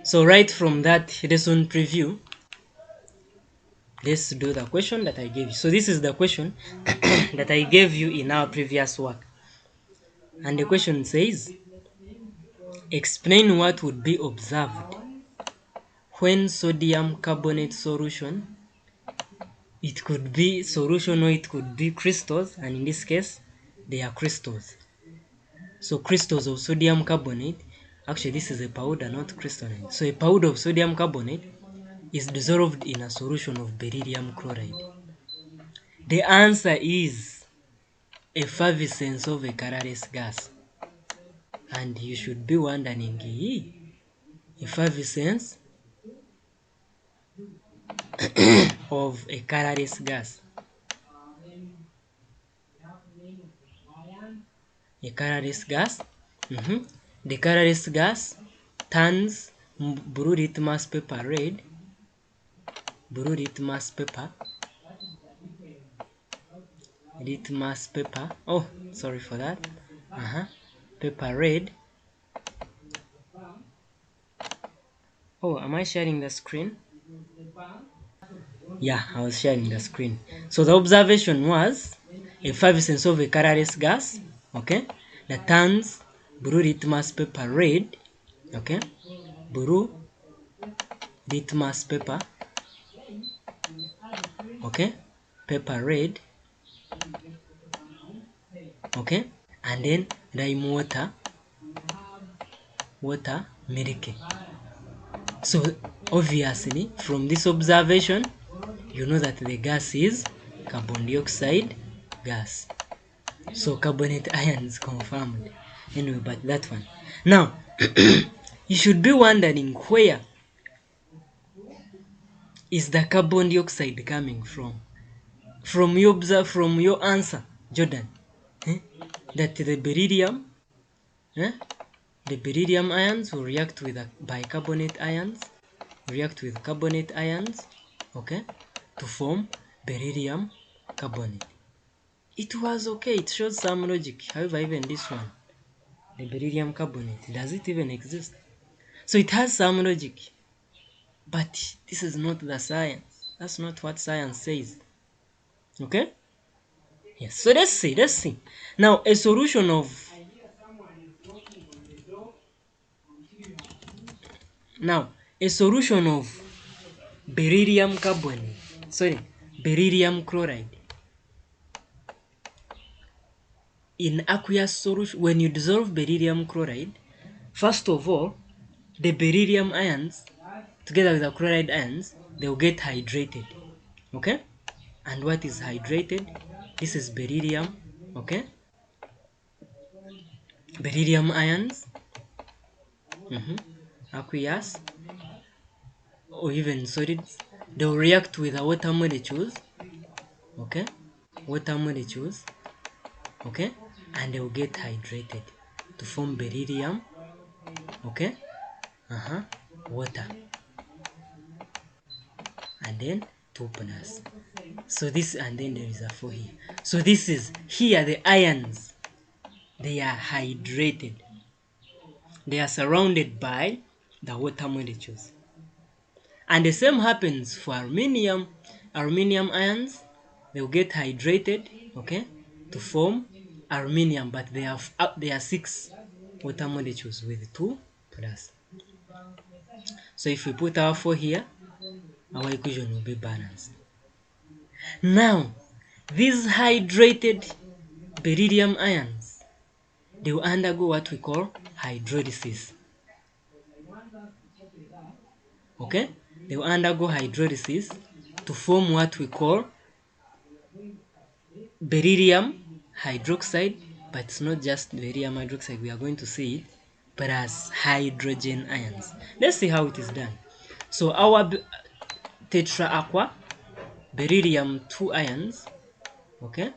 So right from that lesson preview, let's do the question that I gave you. So this is the question that I gave you in our previous work. And the question says, explain what would be observed when sodium carbonate solution, it could be solution or it could be crystals, and in this case, they are crystals. So crystals of sodium carbonate, actually this is a powder, not crystalline. So a powder of sodium carbonate is dissolved in a solution of beryllium chloride. The answer is effervescence of a colorless gas. And you should be wondering, effervescence of a colorless gas. A colorless gas. The colorless gas turns blue litmus paper red. Blue litmus paper. Litmus paper. Oh, sorry for that. Paper red. Oh, am I sharing the screen? Yeah, I was sharing the screen. So the observation was effervescence of a colorless gas, okay, that turns blue litmus paper red, okay, blue litmus paper, okay, paper red, okay, and then lime water milky. So obviously from this observation, you know that the gas is carbon dioxide gas. So carbonate ions confirmed. Anyway, but that one. Now, you should be wondering, where is the carbon dioxide coming from? From your answer, Jordan. That the beryllium, the beryllium ions will react with bicarbonate ions, okay, to form beryllium carbonate. It was okay, it shows some logic. However, even this one, the beryllium carbonate, does it even exist? So it has some logic, but this is not the science. That's not what science says. Okay? Yes, so let's see. Now, a solution of beryllium carbonate, beryllium chloride in aqueous solution. When you dissolve beryllium chloride, first of all, the beryllium ions together with the chloride ions, they will get hydrated. Okay? And what is hydrated? This is beryllium, okay? Beryllium ions, aqueous, or even solids, they will react with the water molecules, okay? Water molecules, okay? And they will get hydrated to form beryllium, okay? Water. And then 2 plus. So this, and then there is a 4 here. So this is, here the ions, they are hydrated. They are surrounded by the water molecules. And the same happens for aluminium. Aluminium ions, they will get hydrated, okay, to form aluminium, but they are 6 water molecules with 2 plus. So if we put our 4 here, our equation will be balanced. Now, these hydrated beryllium ions, they will undergo what we call hydrolysis. Okay? They will undergo hydrolysis to form what we call beryllium hydroxide, but it's not just beryllium hydroxide, we are going to see it, but as hydrogen ions. Let's see how it is done. So our tetra aqua, beryllium 2 ions, okay?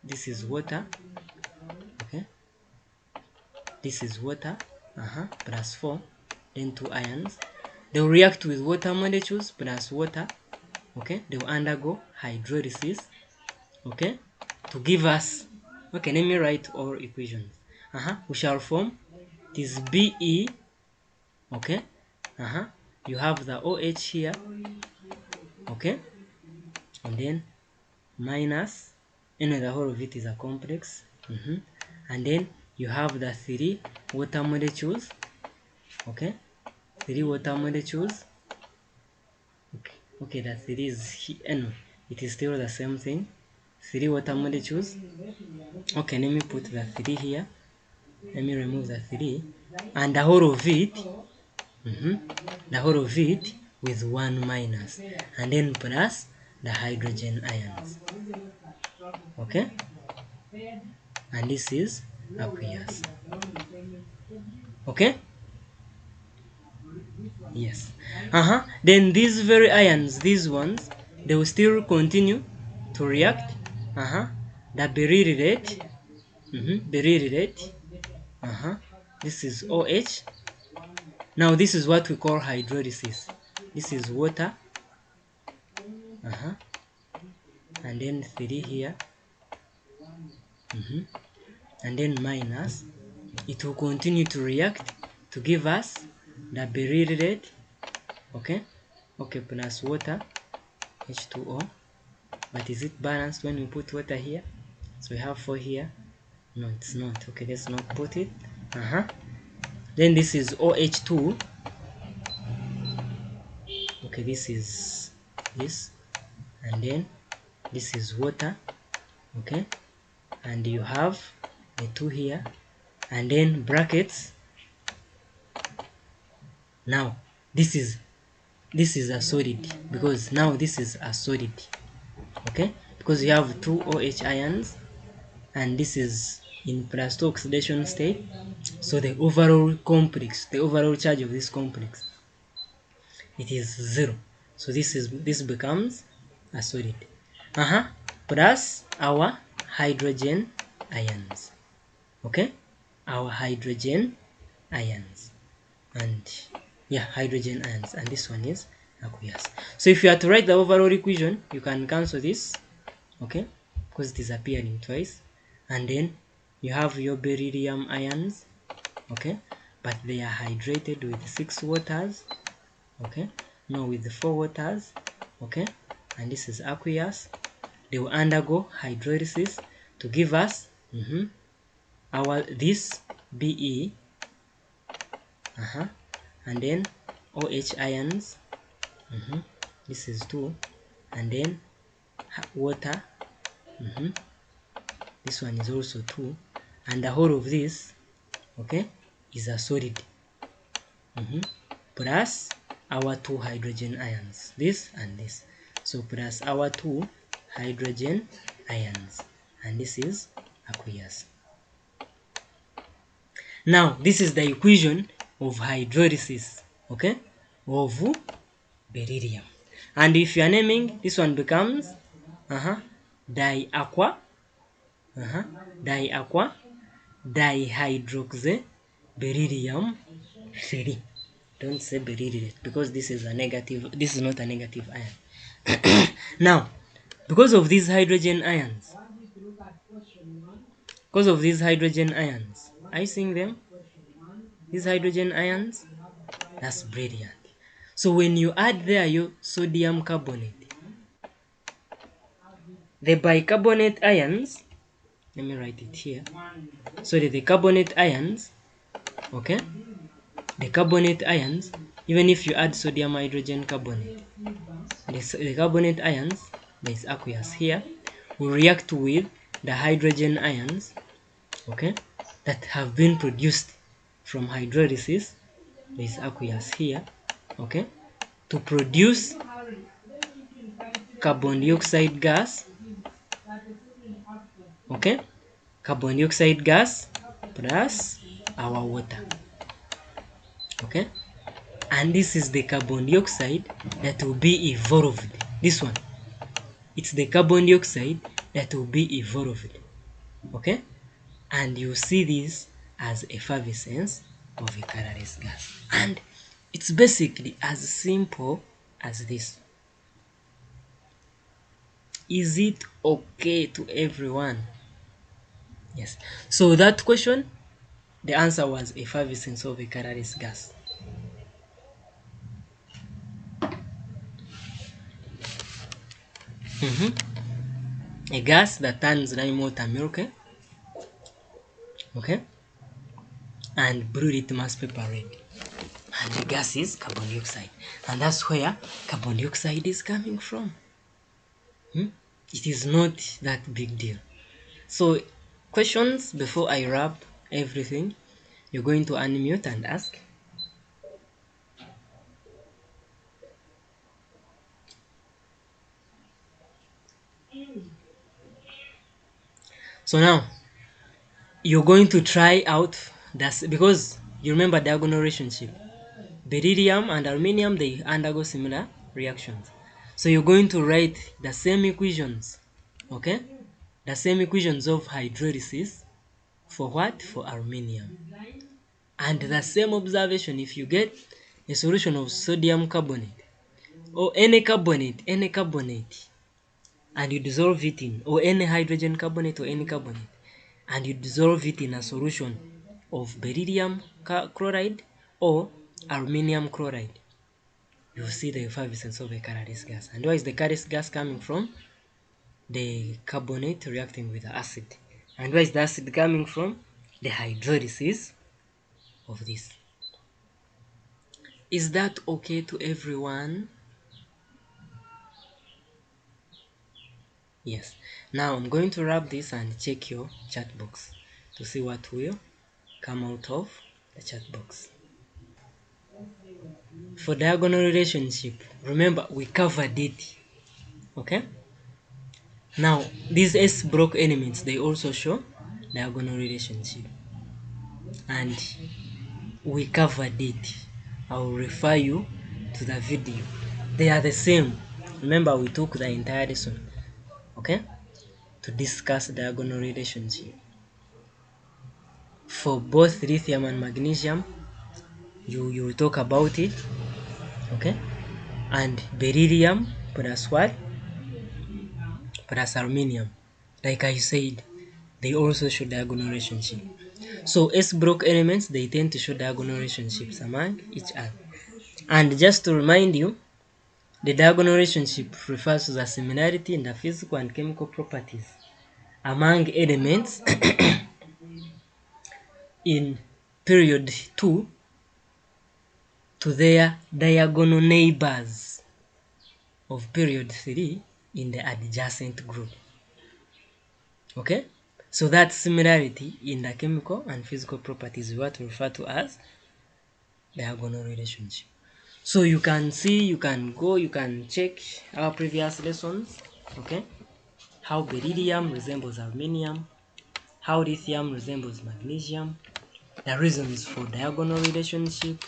This is water, okay? This is water, plus 4, then 2 ions. They will react with water molecules plus water, okay? They will undergo hydrolysis, okay, to give us, okay, let me write all equations. We shall form this Be, Okay, you have the OH here. Okay, and then minus, the whole of it is a complex. And then you have the 3 water molecules. Okay, 3 water molecules. Okay, the 3 is here. It is still the same thing. 3 water molecules. Okay, let me put the 3 here. Let me remove the 3, and the whole of it, the whole of it with 1 minus, and then plus the hydrogen ions. Okay, and this is aqueous. Okay, yes. Then these very ions, these ones, they will still continue to react. The beryllium rate, beryllium rate. This is OH. Now this is what we call hydrolysis. This is water. And then 3 here. And then minus. It will continue to react to give us the beryllium rate. Okay, plus water, H2O. But is it balanced when we put water here? So we have 4 here. No, it's not. Okay, let's not put it. Then this is OH2. Okay, this is this, and then this is water. Okay, and you have the 2 here, and then brackets. Now this is a solid, because now this is a solid. Okay, because you have 2 OH ions, and this is in plus 2 oxidation state. So the overall complex, the overall charge of this complex, it is 0. So this becomes a solid. Plus our hydrogen ions. Okay, our hydrogen ions, and hydrogen ions, and this one is aqueous. So if you are to write the overall equation, you can cancel this. Okay, because it is appearing twice, and then you have your beryllium ions. Okay, but they are hydrated with 6 waters. Okay, no, with 4 waters. Okay, and this is aqueous. They will undergo hydrolysis to give us our this Be, and then OH ions. This is 2, and then water. This one is also 2, and the whole of this, okay, is a solid. Plus our 2 hydrogen ions, this and this. So plus our 2 hydrogen ions, and this is aqueous. Now this is the equation of hydrolysis, okay, of beryllium. And if you are naming, this one becomes diaqua, dihydroxy beryllium 3. Don't say beryllium, because this is a negative. This is not a negative ion. Now, because of these hydrogen ions, are you seeing them? These hydrogen ions, that's brilliant. So when you add there your sodium carbonate, the bicarbonate ions, let me write it here. So the carbonate ions, okay, the carbonate ions, even if you add sodium hydrogen carbonate, the carbonate ions, there is aqueous here, will react with the hydrogen ions, okay, that have been produced from hydrolysis. There is aqueous here, okay, to produce carbon dioxide gas, okay, carbon dioxide gas plus our water. Okay, and this is the carbon dioxide that will be evolved. This one, it's the carbon dioxide that will be evolved. Okay, and you see this as effervescence of a colorless gas, and it's basically as simple as this. Is it okay to everyone? Yes. So that question, the answer was effervescence of a colorless gas. A gas that turns lime water milky, okay, and blue litmus paper red. And the gas is carbon dioxide. And that's where carbon dioxide is coming from. It is not that big deal. So, questions before I wrap everything, you're going to unmute and ask. So now, you're going to try out this because you remember diagonal relationship. Beryllium and aluminium, they undergo similar reactions. So you're going to write the same equations, okay? The same equations of hydrolysis for what? For aluminium. And the same observation, if you get a solution of sodium carbonate or any carbonate, and you dissolve it in, or any hydrogen carbonate or any carbonate, and you dissolve it in a solution of beryllium chloride or aluminium chloride, you see the effervescence of a colorless gas. And where is the colorless gas coming from? The carbonate reacting with the acid. And where is the acid coming from? The hydrolysis of this. Is that okay to everyone? Yes. Now I'm going to wrap this and check your chat box to see what will come out of the chat box. For diagonal relationship, remember we covered it. Okay? Now, these S block elements, they also show diagonal relationship. And we covered it. I will refer you to the video. They are the same. Remember, we took the entire lesson, okay, to discuss diagonal relationship. For both lithium and magnesium, you will talk about it, okay, and beryllium plus what? Plus aluminium. Like I said, they also show diagonal relationship. So S block elements, they tend to show diagonal relationships among each other. And just to remind you, the diagonal relationship refers to the similarity in the physical and chemical properties among elements in period 2 to their diagonal neighbors of period 3 in the adjacent group. Okay? So that similarity in the chemical and physical properties is what we refer to as diagonal relationship. So you can see, you can go, you can check our previous lessons, okay? How beryllium resembles aluminium, how lithium resembles magnesium, the reasons for diagonal relationship,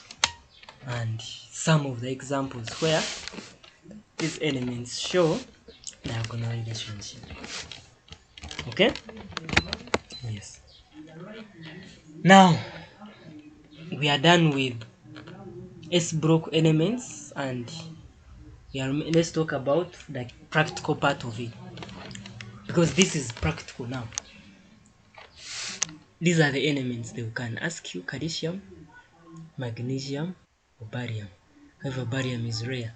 and some of the examples where these elements show diagonal relationship. Okay? Yes. Now, we are done with S block elements and let's talk about the practical part of it. Because this is practical now. These are the elements they can ask you: calcium, magnesium, or barium. However, barium is rare.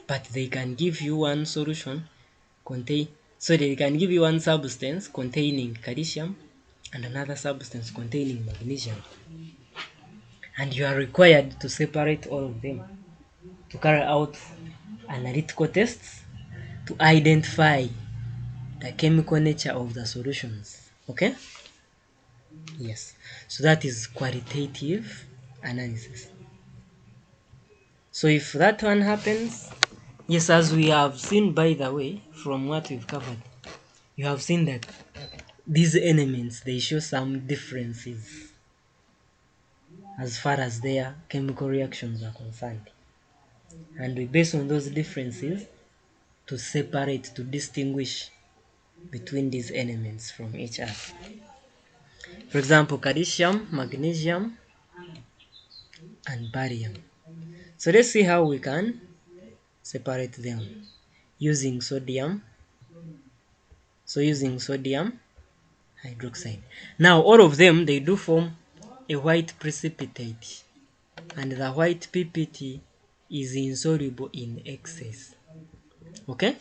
But they can give you one solution so they can give you one substance containing calcium and another substance containing magnesium. And you are required to separate all of them to carry out analytical tests to identify the chemical nature of the solutions. Okay? Yes. So that is qualitative analysis. So if that one happens, yes, as we have seen, by the way, from what we've covered, you have seen that these elements, they show some differences as far as their chemical reactions are concerned. And we base on those differences to separate, to distinguish between these elements from each other. For example, calcium, magnesium, and barium. So let's see how we can separate them using sodium. So using sodium hydroxide. Now all of them, they do form a white precipitate, and the white PPT is insoluble in excess. Okay?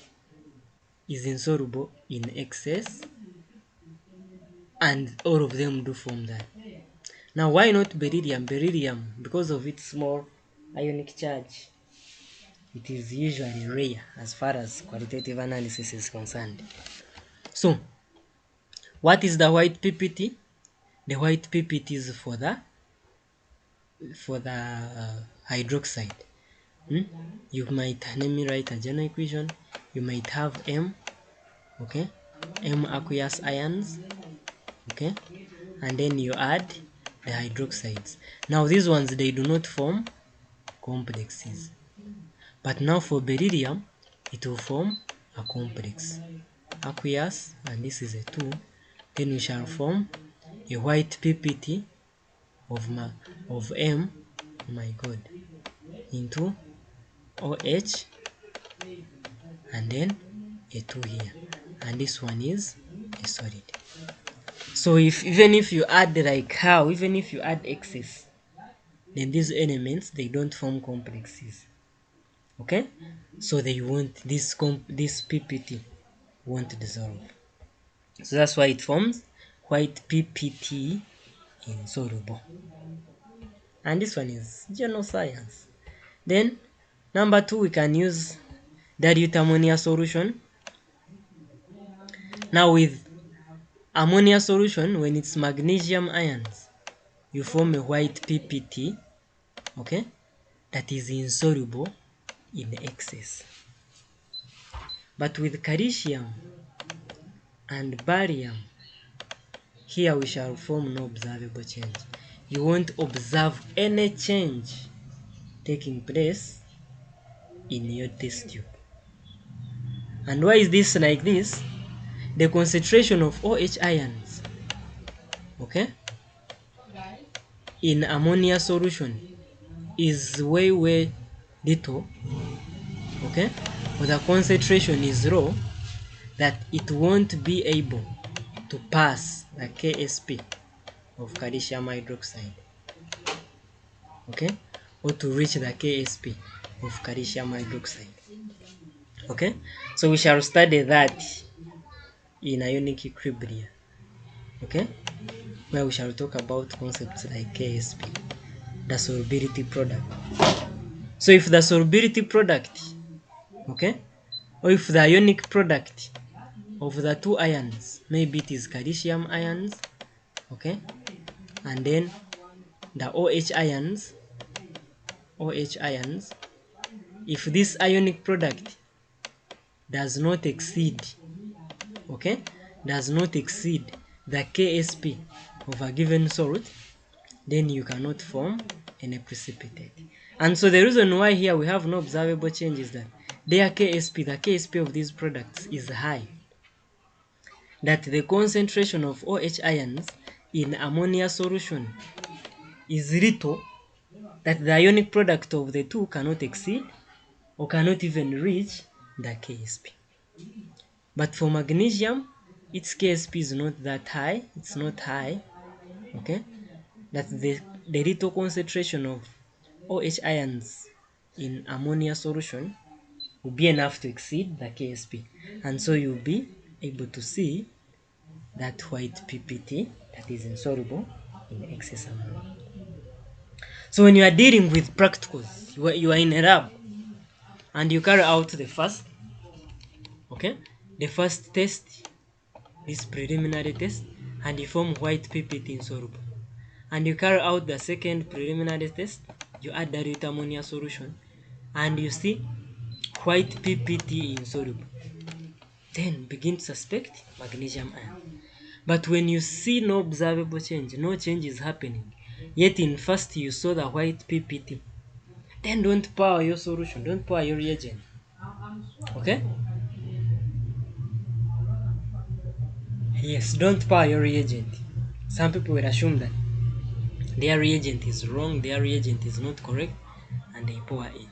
is insoluble in excess, and all of them do form that. Now, why not beryllium? Beryllium, because of its small ionic charge, it is usually rare as far as qualitative analysis is concerned. So, what is the white PPT? The white PPT is for the hydroxide. You might, let me write a general equation. You might have M, okay, M aqueous ions, okay, and then you add the hydroxides. Now these ones, they do not form complexes, but now for beryllium it will form a complex, aqueous, and this is a 2. Then we shall form a white PPT of M, oh my god, into OH, and then a 2 here, and this one is a solid. So even if you add even if you add excess, then these elements, they don't form complexes. Okay, so they won't, this PPT won't dissolve. So that's why it forms white PPT insoluble. And this one is general science. Then number 2, we can use dilute ammonia solution. Now with ammonia solution, when it's magnesium ions, you form a white PPT, okay, that is insoluble in excess. But with calcium and barium, here we shall form no observable change. You won't observe any change taking place in your test tube. And why is this like this? The concentration of OH ions, okay, in ammonia solution is way little, okay, but the concentration is low, that it won't be able to pass the KSP of calcium hydroxide, okay, or to reach the KSP of calcium hydroxide. Okay, so we shall study that in ionic equilibria, okay, where we shall talk about concepts like KSP, the solubility product. So if the solubility product, okay, or if the ionic product of the 2 ions, maybe it is calcium ions, okay, and then the OH ions, if this ionic product does not exceed, okay, does not exceed the KSP of a given salt, then you cannot form any precipitate. And so the reason why here we have no observable change is that their KSP, the KSP of these products is high, that the concentration of OH ions in ammonia solution is little, that the ionic product of the 2 cannot exceed or cannot even reach the KSP. But for magnesium, its KSP is not that high, it's not high, okay, that the little concentration of OH ions in ammonia solution will be enough to exceed the KSP, and so you'll be able to see that white PPT that is insoluble in excess amount. So when you are dealing with practicals, you are in a lab and you carry out the first test, this preliminary test, and you form white PPT insoluble, and you carry out the second preliminary test, you add dilute ammonia solution, and you see white PPT insoluble, then begin to suspect magnesium ion. But when you see no observable change, no change is happening, yet in first you saw the white PPT, then don't pour your solution, don't pour your reagent, okay? Yes, don't pour your reagent. Some people will assume that their reagent is wrong, their reagent is not correct, and they pour in.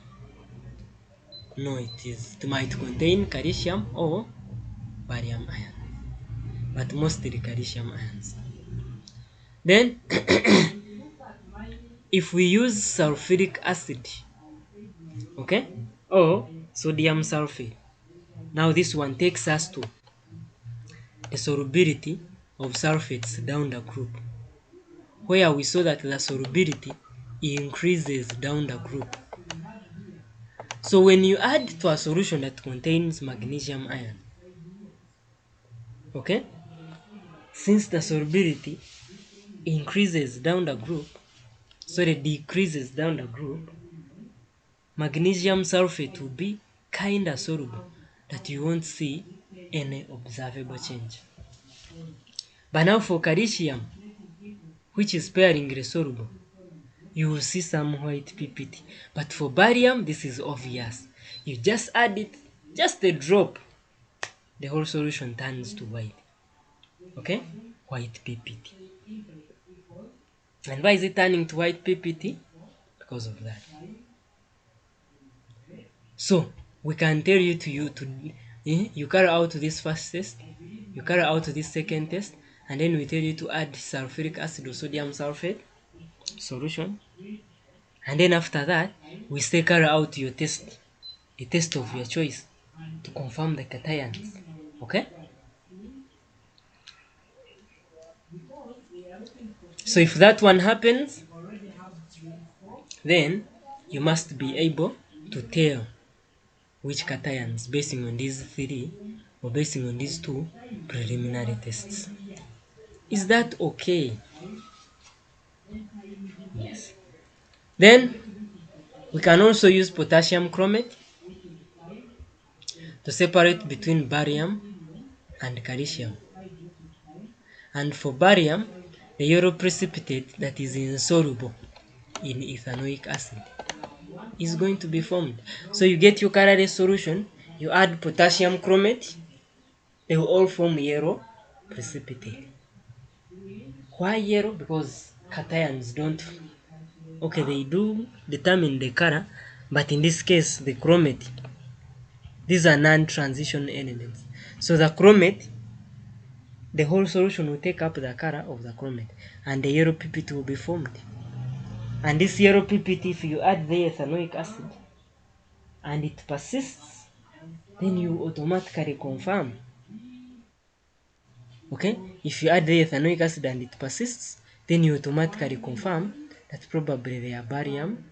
No, it might contain calcium or barium ion, but mostly calcium ions. Then, if we use sulfuric acid, okay, or sodium sulfate, Now this one takes us to the solubility of sulfates down the group, where we saw that the solubility increases down the group. So when you add to a solution that contains magnesium ion, okay, since the solubility increases down the group, decreases down the group, magnesium sulfate will be kinda soluble that you won't see any observable change. But now for calcium, which is sparingly soluble, you will see some white PPT. But for barium, this is obvious. You just add it, just a drop, the whole solution turns to white. Okay? White PPT. And why is it turning to white PPT? Because of that. So, we can tell you you carry out this first test, you carry out this second test, and then we tell you to add sulfuric acid or sodium sulfate solution. And then after that, we say carry out your test, a test of your choice to confirm the cations. Okay? So if that one happens, then you must be able to tell which cations basing on these three or basing on these two preliminary tests. Is that okay? Yes. Then we can also use potassium chromate to separate between barium and calcium. And for barium, the yellow precipitate that is insoluble in ethanoic acid is going to be formed. So you get your colorless solution, you add potassium chromate, they will all form yellow precipitate. Why yellow? Because cations don't, okay, they do determine the color, but in this case, the chromate, these are non-transition elements. So the chromate, the whole solution will take up the color of the chromate, and the yellow PPT will be formed. And this yellow PPT, if you add the ethanoic acid, and it persists, then you automatically confirm. Okay? If you add the ethanoic acid and it persists, then you automatically confirm that probably they are barium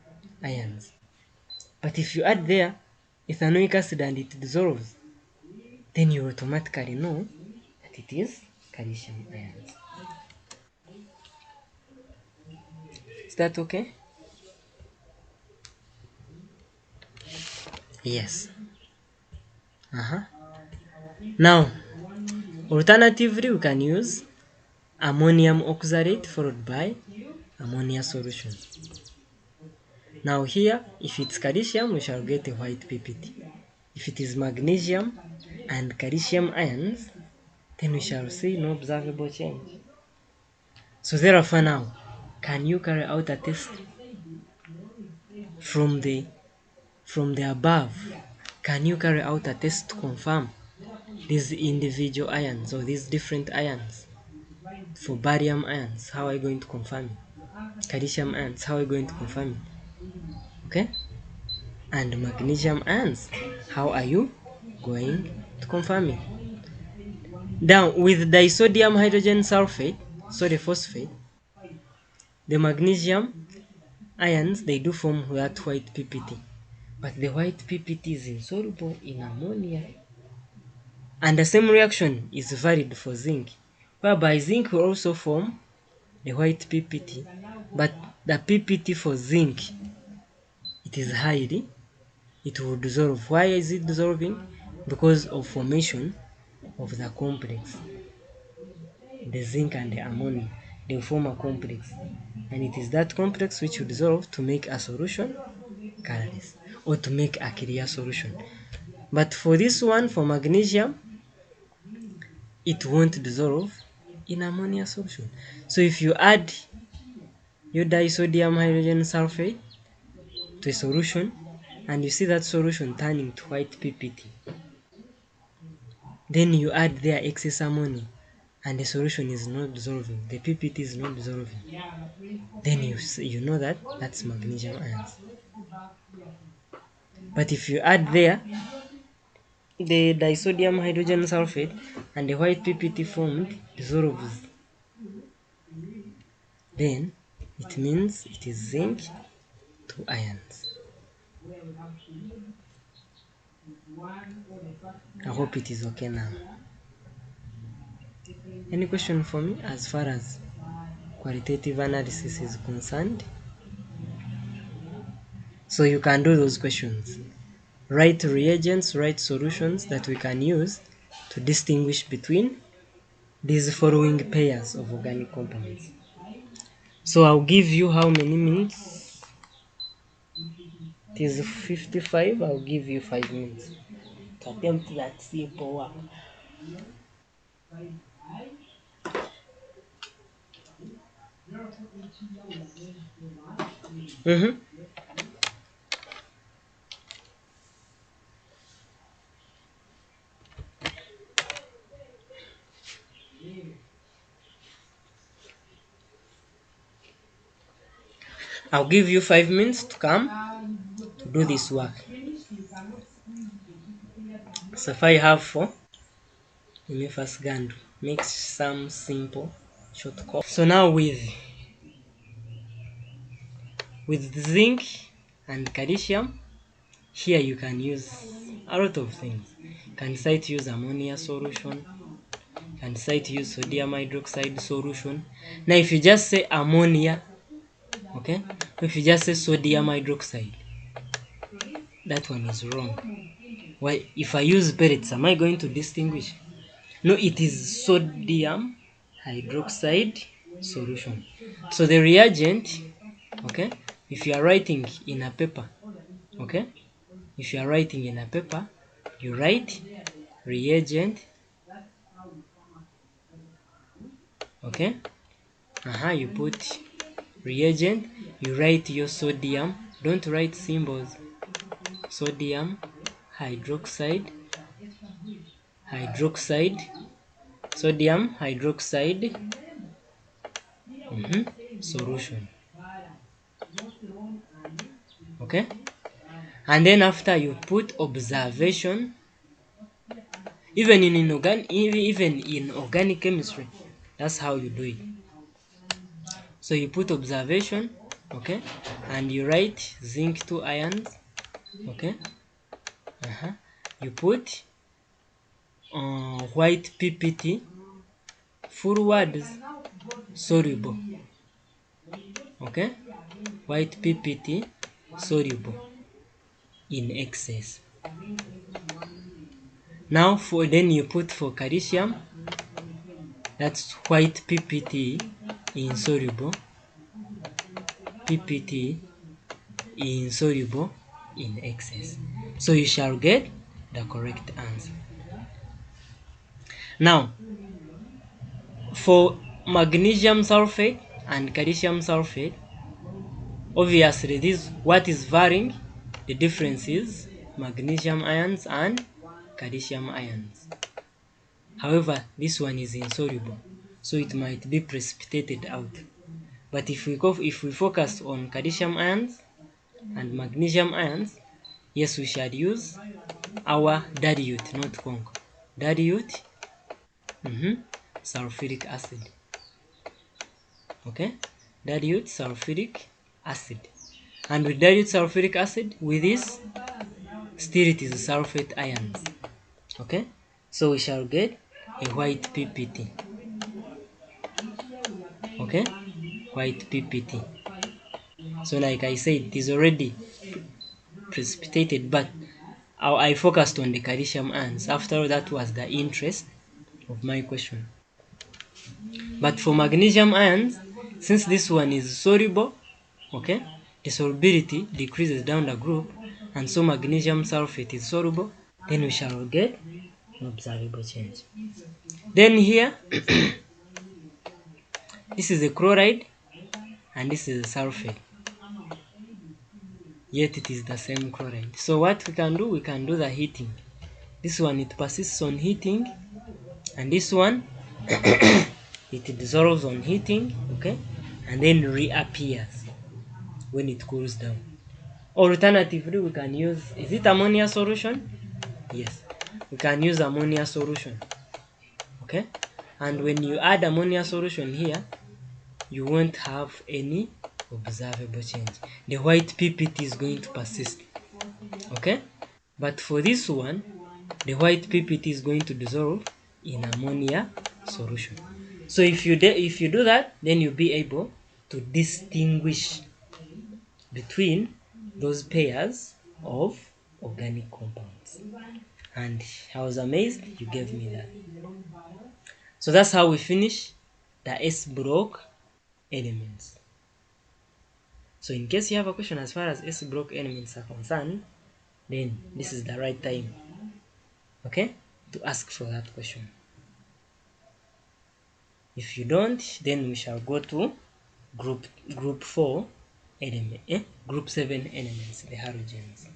ions. But if you add there ethanoic acid and it dissolves, then you automatically know that it is calcium ions. Is that okay? Yes. Now, alternatively, we can use ammonium oxalate followed by ammonia solution. Now here, if it's calcium, we shall get a white PPT. If it is magnesium and calcium ions, then we shall see no observable change. So therefore now, can you carry out a test from the above? Can you carry out a test to confirm these individual ions or these different ions? For barium ions, how are you going to confirm it? Calcium ions, how are you going to confirm it? Okay? And magnesium ions, how are you going to confirm it? Now, with disodium hydrogen sulfate, phosphate, the magnesium ions, they do form that white PPT. But the white PPT is insoluble in ammonia. And the same reaction is valid for zinc, whereby zinc will also form the white PPT, but the PPT for zinc, it is highly, it will dissolve. Why is it dissolving? Because of formation of the complex. The zinc and the ammonia, they form a complex. And it is that complex which will dissolve to make a solution colorless, or to make a clear solution. But for this one, for magnesium, it won't dissolve in ammonia solution. So if you add your disodium hydrogen sulfate to a solution, and you see that solution turning to white PPT, then you add there excess ammonia, and the solution is not dissolving, the PPT is not dissolving, then you know that that's magnesium ions. But if you add there the disodium hydrogen sulfate and the white PPT formed dissolves, then it means it is zinc 2 ions. I hope it is okay now. Any question for me as far as qualitative analysis is concerned? So you can do those questions. Write reagents, write solutions that we can use to distinguish between these following pairs of organic compounds. So I'll give you how many minutes? It is 55. I'll give you 5 minutes to attempt that simple work. I'll give you 5 minutes to come to do this work. So if I have 4, let me first go and make some simple short call. So now with zinc and calcium, here you can use a lot of things. You can decide to use ammonia solution. You can decide to use sodium hydroxide solution. Now if you just say ammonia, okay, if you just say sodium hydroxide, that one is wrong. Why? If I use pellets, am I going to distinguish? No, it is sodium hydroxide solution. So the reagent, okay, if you are writing in a paper, okay, if you are writing in a paper, you write reagent, okay, you put reagent, you write your sodium, don't write symbols, sodium hydroxide, sodium hydroxide solution, okay. And then after you put observation, even in organic chemistry, that's how you do it. So you put observation, okay, and you write zinc 2 ions, okay. You put white PPT, full words soluble, okay, white PPT soluble in excess. Now then you put for calcium, that's white PPT insoluble, PPT insoluble in excess. So you shall get the correct answer. Now for magnesium sulfate and calcium sulfate, obviously this what is varying, the difference is magnesium ions and calcium ions. However, this one is insoluble, so it might be precipitated out. But if we focus on calcium ions and magnesium ions, yes, we shall use our dilute, not conc. Dilute sulfuric acid. Okay, dilute sulfuric acid. And with dilute sulfuric acid, with this, still it is sulfate ions. Okay, so we shall get a white PPT. Okay, white PPT. So like I said, it is already precipitated, but I focused on the calcium ions. After all, that was the interest of my question. But for magnesium ions, since this one is soluble, okay, the solubility decreases down the group, and so magnesium sulfate is soluble, then we shall get an observable change. Then here, this is a chloride, and this is a sulfate. Yet it is the same chloride. So what we can do the heating. This one, it persists on heating, and this one, it dissolves on heating, okay, and then reappears when it cools down. Alternatively, we can use, is it ammonia solution? Yes. we can use ammonia solution. Okay, and when you add ammonia solution here, you won't have any observable change. The white ppt is going to persist. Okay, but for this one, the white ppt is going to dissolve in ammonia solution. So if you do that, then you'll be able to distinguish between those pairs of organic compounds. And I was amazed you gave me that. So that's how we finish the S block elements. So in case you have a question as far as S block elements are concerned, then this is the right time, okay, to ask for that question. If you don't, then we shall go to group 4 element, group 7 elements, the halogens.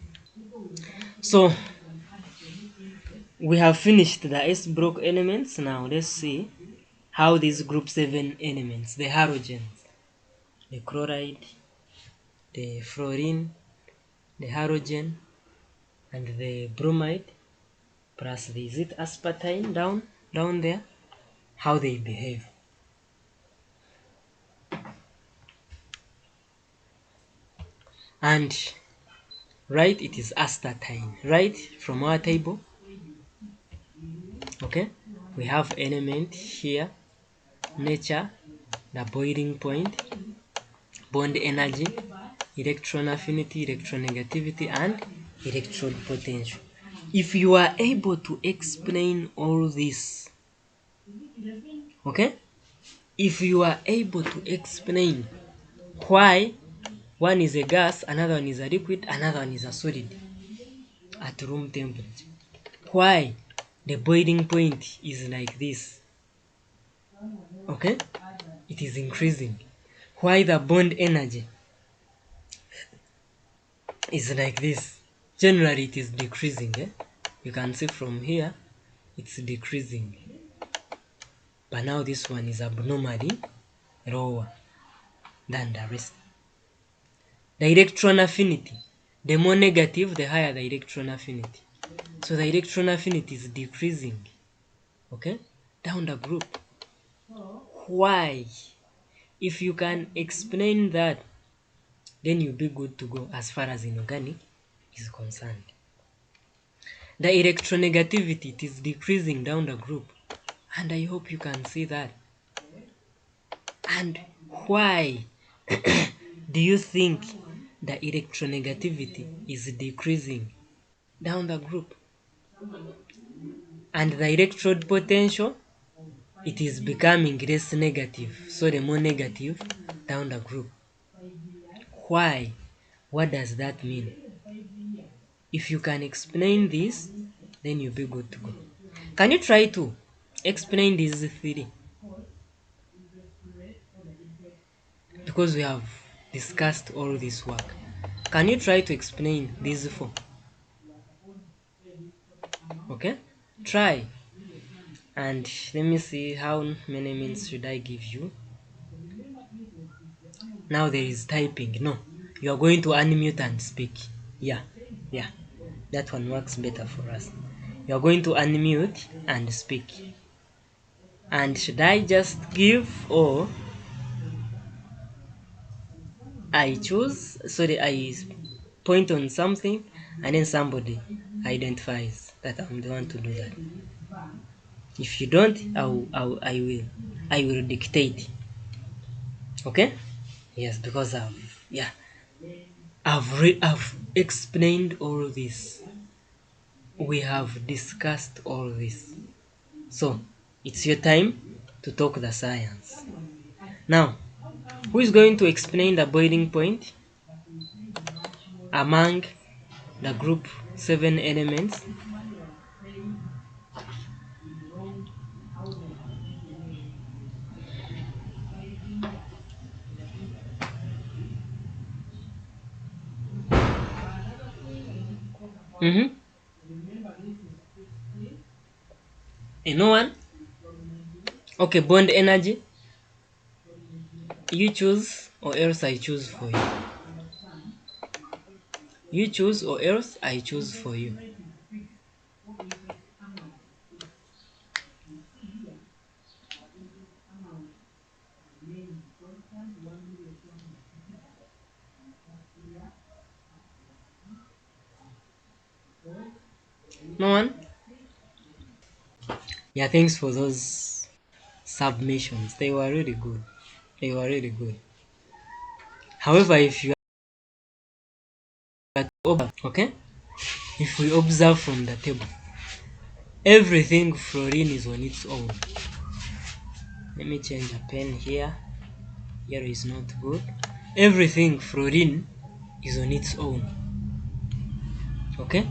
So we have finished the S block elements. Now let's see how these group 7 elements, the halogens, the chloride, the fluorine, the halogen, and the bromide, plus the is it aspartame down there, how they behave. And right, it is aspartame, right, from our table. Okay, we have element here, nature, the boiling point, bond energy, electron affinity, electronegativity, and electrode potential. If you are able to explain all this, okay, if you are able to explain why one is a gas, another one is a liquid, another one is a solid at room temperature, why the boiling point is like this, okay, it is increasing, why the bond energy is like this, generally it is decreasing, you can see from here it's decreasing, but now this one is abnormally lower than the rest. The electron affinity, the more negative, the higher the electron affinity. So the electron affinity is decreasing, okay, down the group. Why? If you can explain that, then you'll be good to go as far as inorganic is concerned. The electronegativity, it is decreasing down the group, and I hope you can see that. And why do you think the electronegativity is decreasing down the group? And the electrode potential, it is becoming less negative, so the more negative down the group. Why? What does that mean? If you can explain this, then you'll be good to go. Can you try to explain these three? Because we have discussed all this work. Can you try to explain these four? Okay? Try. And let me see how many minutes should I give you. Now there is typing. No. You are going to unmute and speak. Yeah. That one works better for us. You are going to unmute and speak. And should I just give, or I choose, I point on something and then somebody identifies that I'm the one to do that. If you don't, I will dictate. Okay? Yes, because I've explained all this. We have discussed all this. So it's your time to talk the science. Now, who is going to explain the boiling point among the group 7 elements? Mm-hmm. No one? Okay, bond energy. You choose or else I choose for you. You choose or else I choose for you. No one? Yeah, thanks for those submissions. They were really good. They were really good. However, if you are to okay, if we observe from the table, everything fluorine is on its own. Let me change a pen here. Here is not good. Everything fluorine is on its own. Okay?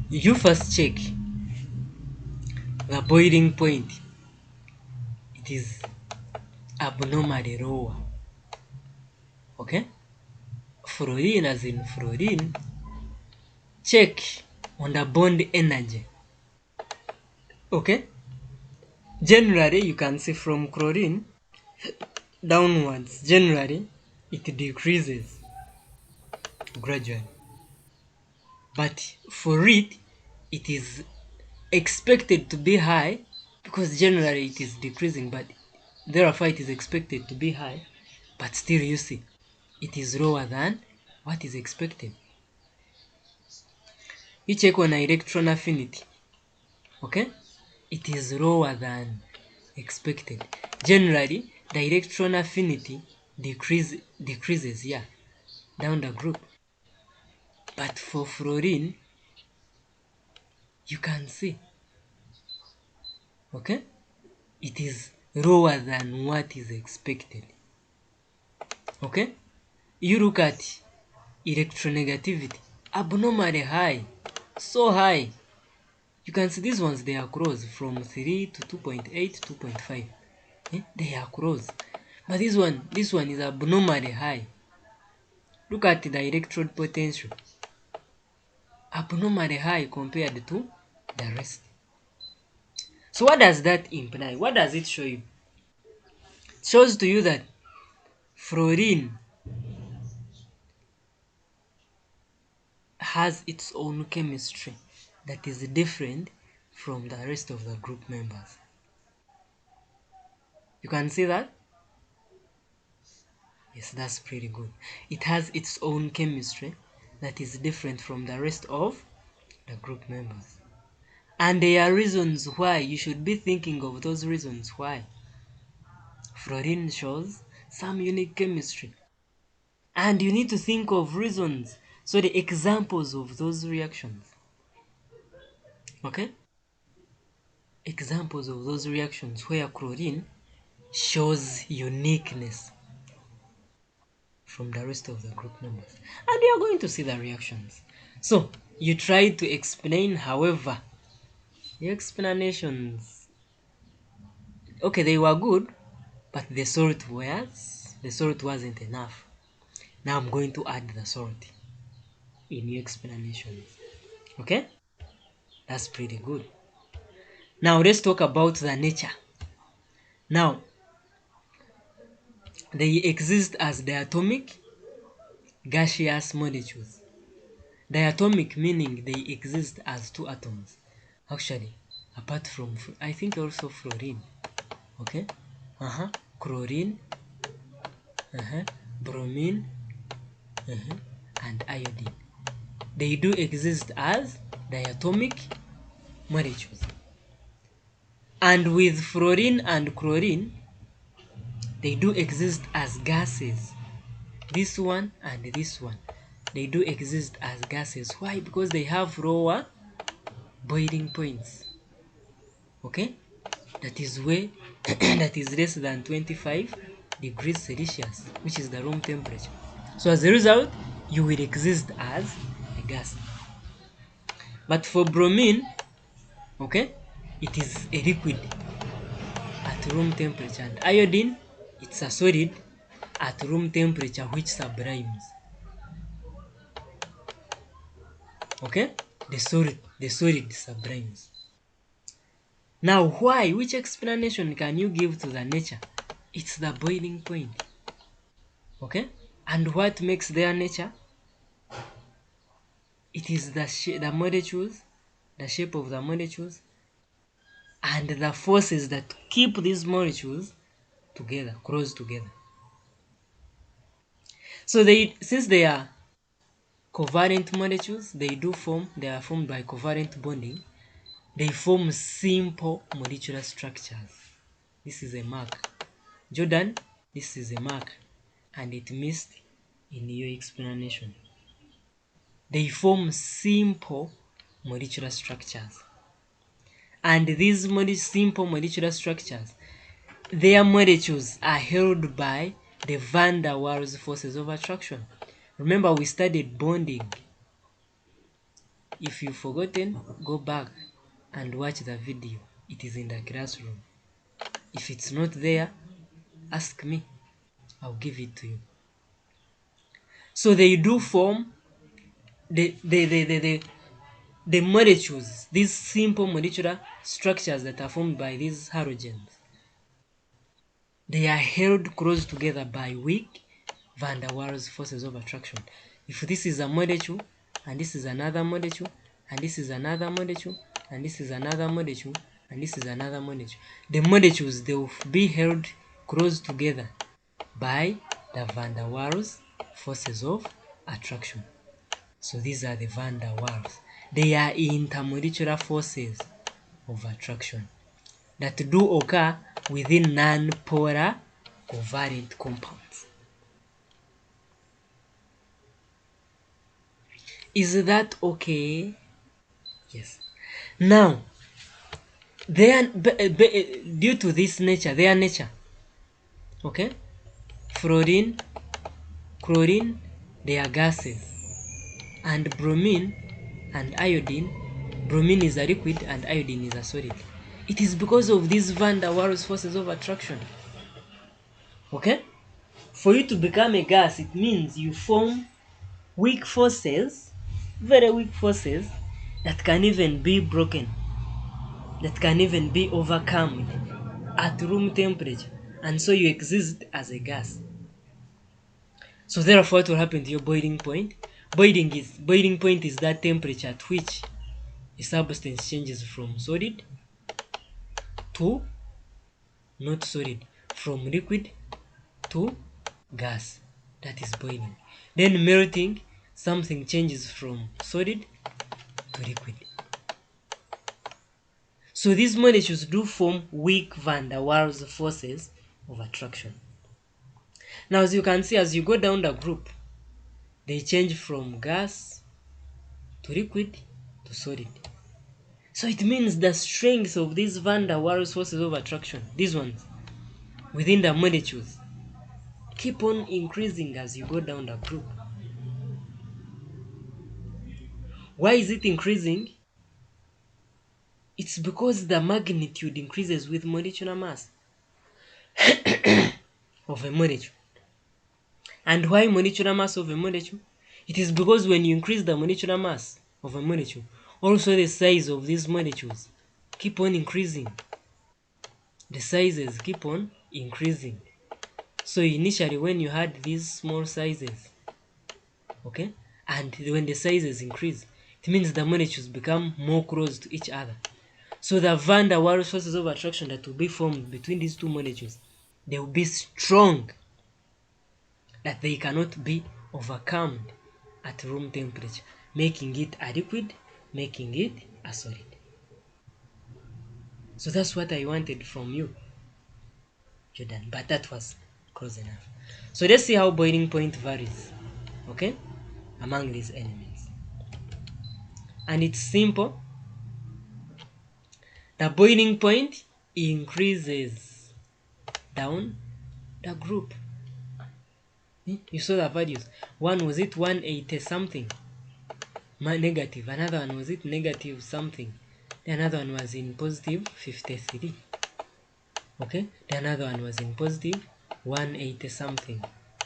You first check the boiling point. It is abnormally lower. Okay? Fluorine as in fluorine. Check on the bond energy. Okay? Generally, you can see from chlorine downwards, generally, it decreases gradually. But for it, it is expected to be high because generally it is decreasing, but therefore it is expected to be high, but still you see, it is lower than what is expected. You check on electron affinity, okay? It is lower than expected. Generally, the electron affinity decreases, yeah, down the group. But for fluorine, you can see, okay? It is lower than what is expected. Okay? You look at electronegativity, abnormally high, so high. You can see these ones, they are close from 3 to 2.8, 2.5. They are close. But this one is abnormally high. Look at the electrode potential. Abnormally high compared to the rest. So what does that imply? What does it show you? It shows to you that fluorine has its own chemistry that is different from the rest of the group members. You can see that? Yes, that's pretty good. It has its own chemistry that is different from the rest of the group members. And there are reasons why. You should be thinking of those reasons why. Fluorine shows some unique chemistry. And you need to think of reasons. So the examples of those reactions. Okay? Examples of those reactions where chlorine shows uniqueness from the rest of the group members. And you are going to see the reactions. So, you tried to explain, however, the explanations, okay, they were good, but the salt wasn't enough. Now I'm going to add the salt in your explanations. Okay? That's pretty good. Now let's talk about the nature. Now, they exist as diatomic gaseous molecules. Diatomic meaning they exist as two atoms. Actually, apart from, I think also fluorine. Okay? Chlorine, bromine, and iodine. They do exist as diatomic molecules. And with fluorine and chlorine, they do exist as gases. This one and this one. They do exist as gases. Why? Because they have lower boiling points. Okay? That is way that is less than 25 degrees Celsius, which is the room temperature. So as a result, you will exist as a gas. But for bromine, okay, it is a liquid at room temperature, and iodine, it's a solid at room temperature which sublimes. Okay, the solid sublimes. Now why? Which explanation can you give to the nature? It's the boiling point. Okay, and what makes their nature? It is the molecules, the shape of the molecules, and the forces that keep these molecules together, close together. So since they are Covalent molecules, they are formed by covalent bonding. They form simple molecular structures. This is a mark. Jordan, this is a mark, and it missed in your explanation. They form simple molecular structures. And these simple molecular structures, their molecules are held by the van der Waals forces of attraction. Remember, we studied bonding. If you've forgotten, go back and watch the video. It is in the classroom. If it's not there, ask me. I'll give it to you. So they do form the molecules, these simple molecular structures that are formed by these halogens. They are held close together by weak van der Waals forces of attraction. If this is a molecule, and this is another molecule, and this is another molecule, and this is another molecule, and this is another molecule, the molecules, they will be held close together by the van der Waals forces of attraction. So these are the van der Waals. They are intermolecular forces of attraction that do occur within non-polar covalent compounds. Is that okay? Yes. Now, due to this nature, their nature, okay, fluorine, chlorine, they are gases, and bromine and iodine, bromine is a liquid and iodine is a solid. It is because of these van der Waals forces of attraction. Okay? For you to become a gas, it means you form weak forces, very weak forces, that can even be broken, that can even be overcome at room temperature, and so you exist as a gas. So therefore, what will happen to your boiling point? Boiling point is that temperature at which a substance changes from solid to not solid, from liquid to gas. That is boiling. Then melting, something changes from solid to liquid. So these molecules do form weak van der Waals forces of attraction. Now, as you can see, as you go down the group, they change from gas to liquid to solid. So it means the strength of these van der Waals forces of attraction, these ones, within the molecules, keep on increasing as you go down the group. Why is it increasing? It's because the magnitude increases with molecular mass of a molecule. And why molecular mass of a molecule? It is because when you increase the molecular mass of a molecule, also the size of these molecules keep on increasing. The sizes keep on increasing. So initially when you had these small sizes, okay, and when the sizes increase, it means the molecules become more close to each other. So the van der Waals forces of attraction that will be formed between these two molecules, they will be strong, that they cannot be overcome at room temperature, making it a liquid, making it a solid. So that's what I wanted from you, Jordan, but that was close enough. So let's see how boiling point varies, okay, among these elements. And it's simple. The boiling point increases down the group. You saw the values. One was it 180 something, negative. Another one was it negative something. Another one was in positive 53. Okay, the another one was in positive 180 something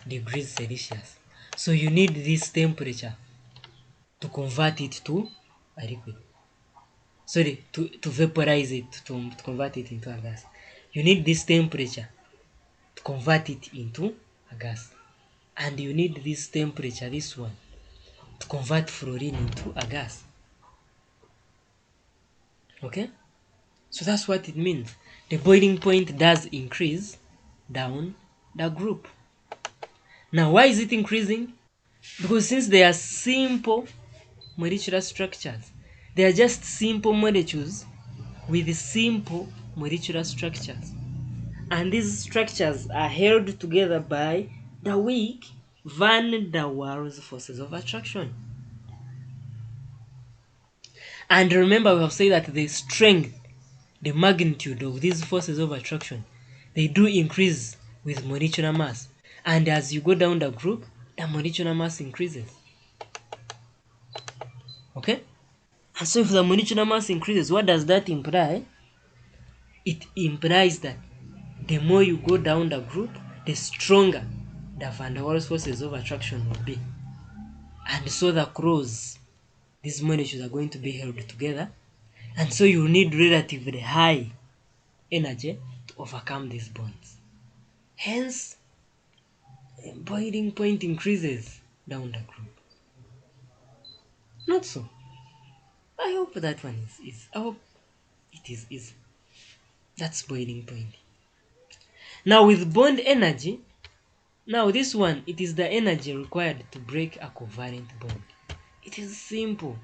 degrees Celsius. So you need this temperature to convert it to a liquid. Sorry, to vaporize it, to convert it into a gas. You need this temperature to convert it into a gas. And you need this temperature, this one, to convert fluorine into a gas. Okay? So that's what it means. The boiling point does increase down the group. Now, why is it increasing? Because since they are simple molecular structures, they are just simple molecules with simple molecular structures. And these structures are held together by the weak van der Waals forces of attraction. And remember, we have said that the strength, the magnitude of these forces of attraction, they do increase with molecular mass. And as you go down the group, the molecular mass increases. Okay? And so if the molecular mass increases, what does that imply? It implies that the more you go down the group, the stronger the van der Waals forces of attraction will be. And so the crows, these molecules are going to be held together. And so you need relatively high energy to overcome these bonds. Hence, boiling point increases down the group. Not so. I hope that one is I hope it is. That's boiling point. Now with bond energy, now this one, it is the energy required to break a covalent bond. It is simple.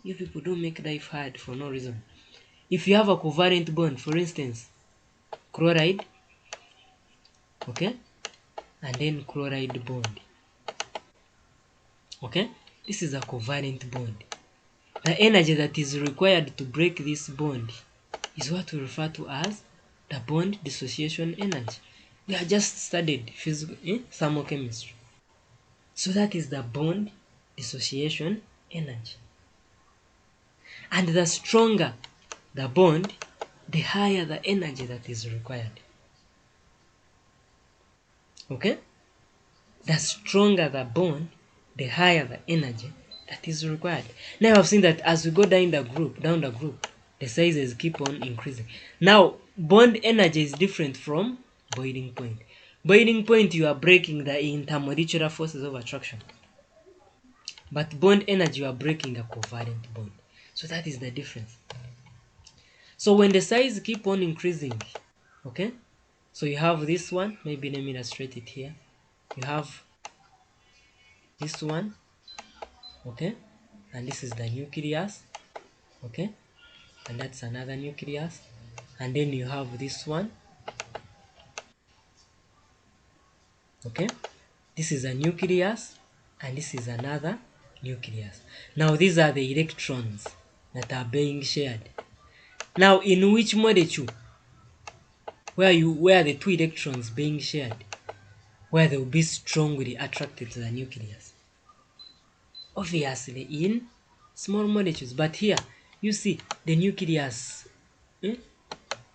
You people don't make life hard for no reason. If you have a covalent bond, for instance, chloride, okay, and then chloride bond, okay, this is a covalent bond. The energy that is required to break this bond is what we refer to as the bond dissociation energy. We have just studied thermochemistry. So that is the bond dissociation energy. And the stronger the bond, the higher the energy that is required. Okay? The stronger the bond, the higher the energy that is required. Now I've seen that as we go down the group, the sizes keep on increasing. Now, bond energy is different from boiling point. Boiling point, you are breaking the intermolecular forces of attraction. But bond energy, you are breaking a covalent bond. So that is the difference. So when the size keep on increasing, okay? So you have this one, maybe let me illustrate it here. You have this one, okay? And this is the nucleus, okay? And that's another nucleus. And then you have this one, okay? This is a nucleus, and this is another nucleus. Now these are the electrons that are being shared. Now in which molecule where the two electrons being shared, where they will be strongly attracted to the nucleus? Obviously in small molecules, but here you see the nucleus, you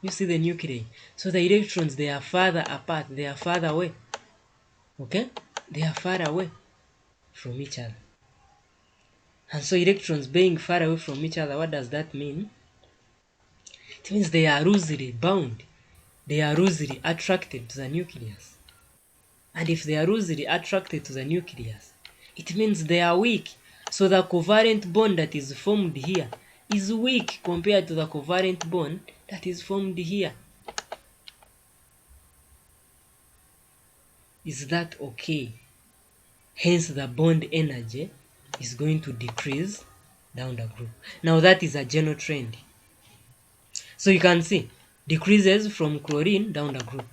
see the nuclei. So the electrons, they are farther apart, they are farther away, okay? They are far away from each other. And so electrons being far away from each other, what does that mean? It means they are loosely bound. They are loosely attracted to the nucleus. And if they are loosely attracted to the nucleus, it means they are weak. So the covalent bond that is formed here is weak compared to the covalent bond that is formed here. Is that okay? Hence the bond energy is going to decrease down the group. Now that is a general trend. So you can see decreases from chlorine down the group.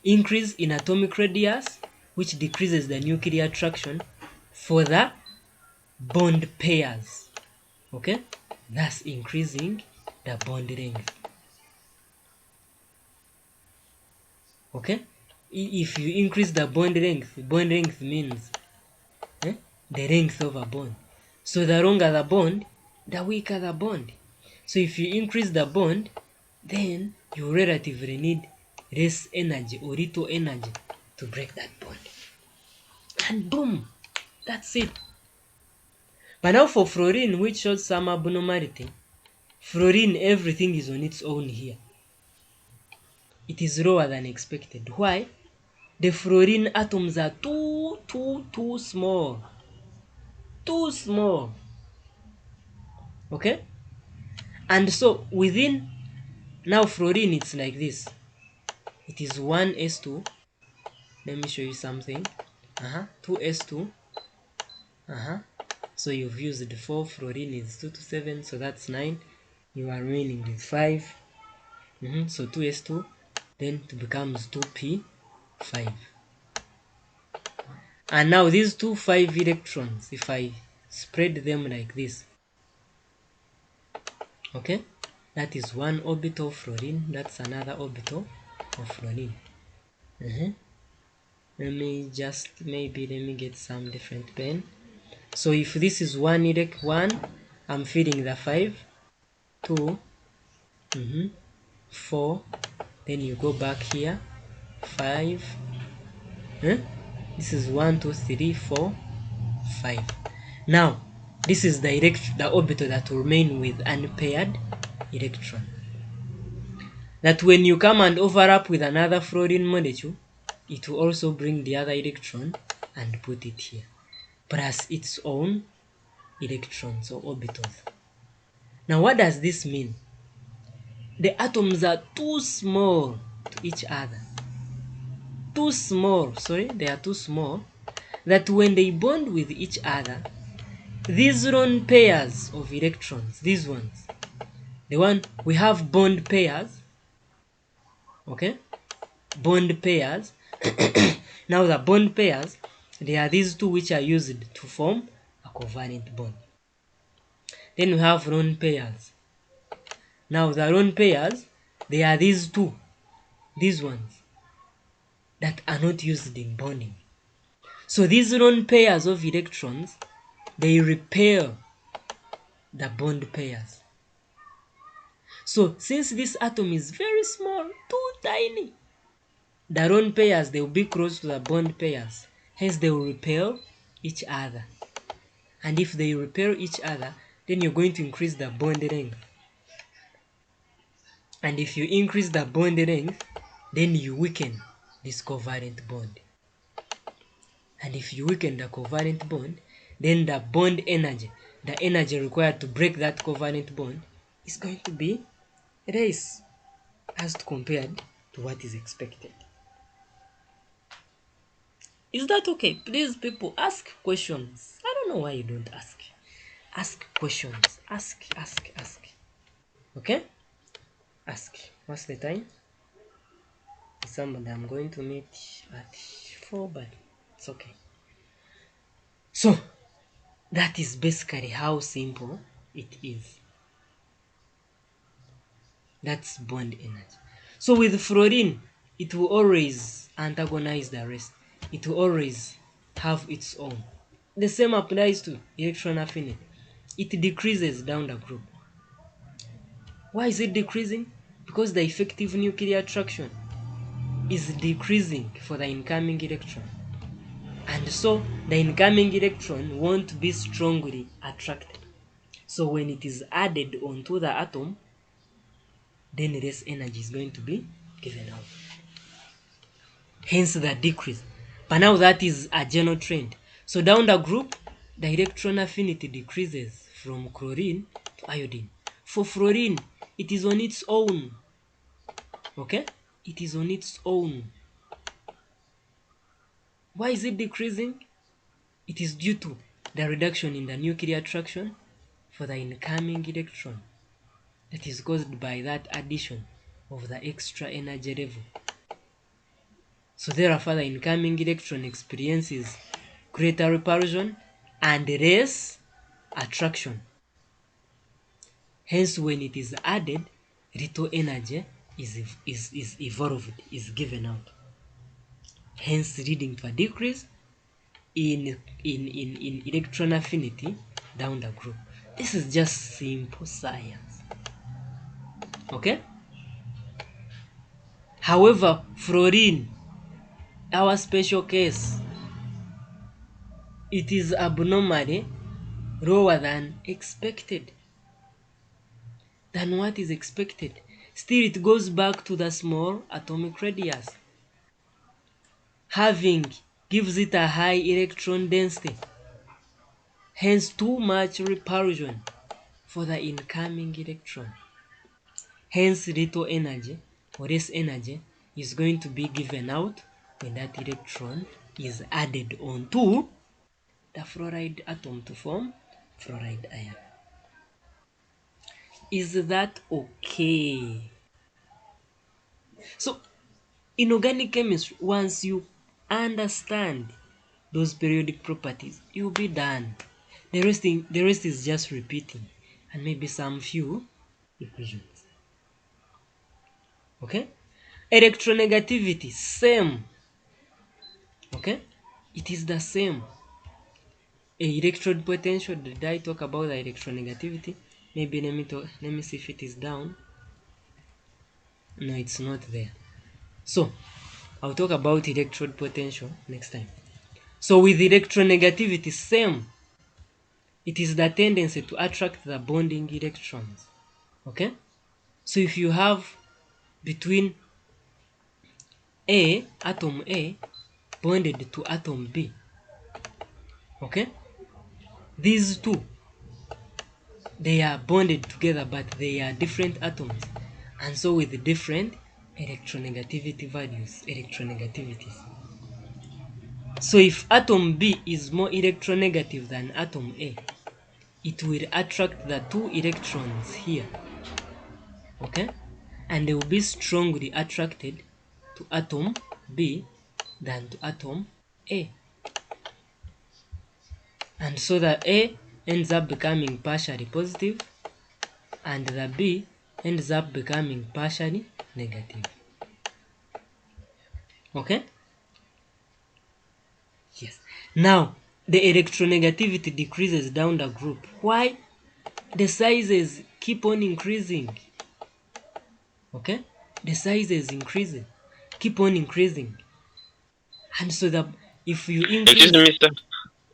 Increase in atomic radius, which decreases the nuclear attraction for the bond pairs. Okay? Thus increasing the bond length. Okay? If you increase the bond length means the length of a bond. So the longer the bond, the weaker the bond. So if you increase the bond, then you relatively need less energy or little energy to break that bond. And boom, that's it. But now for fluorine, which shows some abnormality, fluorine, everything is on its own here. It is lower than expected. Why? The fluorine atoms are too small. Too small. Okay? And so within, now fluorine, it's like this. It is 1s2. Let me show you something. 2s2. So you've used 4, fluorine is 2 to 7, so that's 9. You are remaining with 5. So 2s2, then it becomes 2p5. And now these two 5 electrons, if I spread them like this, okay, that is one orbital of fluorine, that's another orbital of fluorine. Let me get some different pen. So if this is 1, I'm feeding the 5, 2, 4, then you go back here, 5, this is 1, 2, 3, 4, 5. Now this is the orbital that will remain with unpaired electron, that when you come and overlap with another fluorine molecule, it will also bring the other electron and put it here, plus its own electrons or orbitals. Now what does this mean? The atoms are too small to each other. They are too small that when they bond with each other, these lone pairs of electrons, these ones, the one we have bond pairs, okay? Bond pairs. Now the bond pairs, they are these two which are used to form a covalent bond. Then we have lone pairs. Now the lone pairs, they are these two, these ones, that are not used in bonding. So these lone pairs of electrons, they repel the bond pairs. So since this atom is very small, too tiny, the lone pairs, they will be close to the bond pairs. Hence they will repel each other. And if they repel each other, then you're going to increase the bond length. And if you increase the bond length, then you weaken this covalent bond. And if you weaken the covalent bond, then the bond energy, the energy required to break that covalent bond, is going to be less as compared to what is expected. Is that okay? Please, people, ask questions. I don't know why you don't ask. Ask questions. Ask. Okay? Ask. What's the time? Somebody I'm going to meet at 4, but it's okay. So that is basically how simple it is. That's bond energy. So with fluorine, it will always antagonize the rest. It will always have its own. The same applies to electron affinity. It decreases down the group. Why is it decreasing? Because the effective nuclear attraction is decreasing for the incoming electron. And so the incoming electron won't be strongly attracted. So when it is added onto the atom, then less energy is going to be given out. Hence the decrease. But now that is a general trend. So down the group, the electron affinity decreases from chlorine to iodine. For fluorine, it is on its own. Okay? It is on its own. Why is it decreasing? It is due to the reduction in the nuclear attraction for the incoming electron that is caused by that addition of the extra energy level. So therefore the incoming electron experiences greater repulsion and less attraction. Hence when it is added, little energy is evolved, is given out. Hence leading to a decrease in electron affinity down the group. This is just simple science. Okay? However, fluorine, our special case, it is abnormally lower than expected. Than what is expected. Still, it goes back to the small atomic radius. Having gives it a high electron density. Hence, too much repulsion for the incoming electron. Hence, little energy or less energy is going to be given out when that electron is added onto the fluoride atom to form fluoride ion. Is that okay? So in organic chemistry, once you understand those periodic properties, you'll be done. The rest is just repeating and maybe some few equations. Okay? Electronegativity, same. Okay? It is the same. Electrode potential, did I talk about the electronegativity? Maybe let me see if it is down. No, it's not there. So I'll talk about electrode potential next time. So with electronegativity, same. It is the tendency to attract the bonding electrons. Okay? So if you have between atom A bonded to atom B, okay? These two, they are bonded together, but they are different atoms. And so with different electronegativity values, electronegativities. So if atom B is more electronegative than atom A, it will attract the two electrons here, okay? And they will be strongly attracted to atom B than to atom A. And so the A ends up becoming partially positive and the B ends up becoming partially negative. Okay? Yes. Now, the electronegativity decreases down the group. Why? The sizes keep on increasing. Okay? The sizes keep on increasing. And so that if you increase... Excuse me, mister.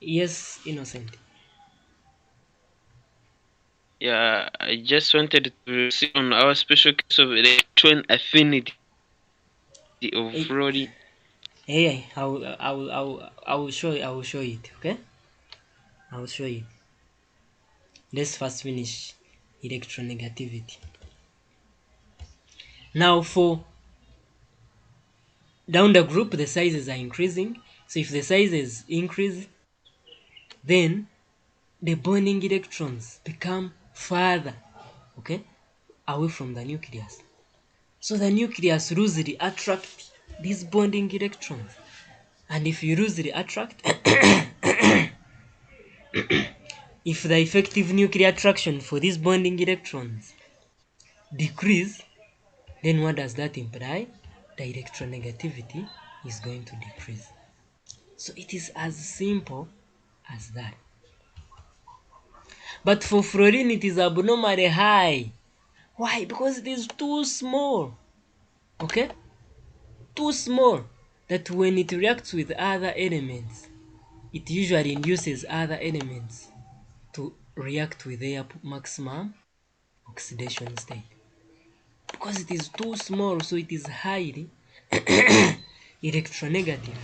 Yes, Innocent. Yeah, I just wanted to see on our special case of electron affinity of Hey, fluorine. hey, I will show it, okay? I will show you. Let's first finish electronegativity. Now for down the group, the sizes are increasing. So if the sizes increase, then the bonding electrons become further, okay, away from the nucleus. So the nucleus loosely attract these bonding electrons. And if you loosely attract, if the effective nuclear attraction for these bonding electrons decrease, then what does that imply? The electronegativity is going to decrease. So it is as simple as that. But for fluorine, it is abnormally high. Why? Because it is too small. Okay? Too small that when it reacts with other elements, it usually induces other elements to react with their maximum oxidation state. Because it is too small, so it is highly electronegative.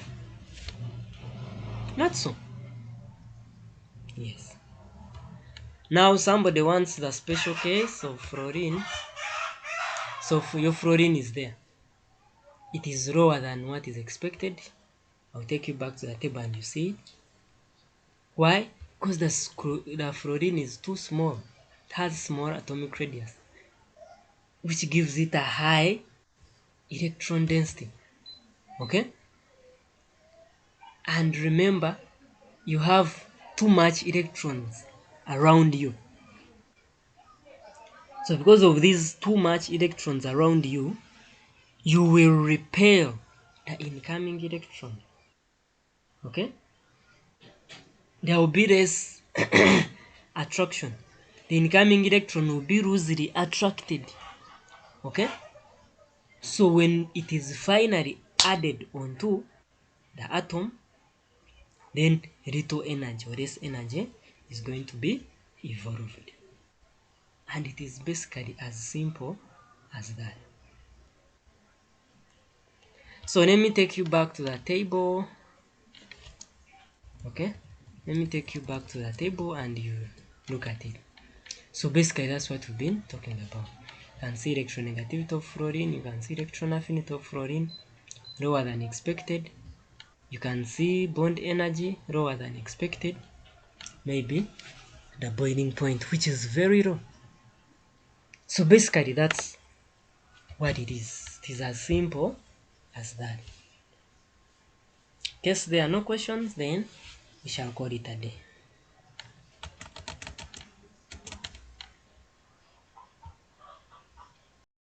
Not so. Yes. Now somebody wants the special case of fluorine. So for your fluorine is there. It is lower than what is expected. I'll take you back to the table and you see it. Why? Because the fluorine is too small. It has small atomic radius, which gives it a high electron density. Okay? And remember, you have too much electrons around you. So because of these too much electrons around you, you will repel the incoming electron. Okay? There will be less attraction. The incoming electron will be loosely attracted. Okay? So when it is finally added onto the atom, then little energy or less energy is going to be evolved. And it is basically as simple as that. So let me take you back to the table. Okay? Let me take you back to the table and you look at it. So basically that's what we've been talking about. You can see electronegativity of fluorine, you can see electron affinity of fluorine, lower than expected. You can see bond energy lower than expected, maybe the boiling point, which is very low. So basically that's what it is. It is as simple as that. In case there are no questions, then we shall call it a day.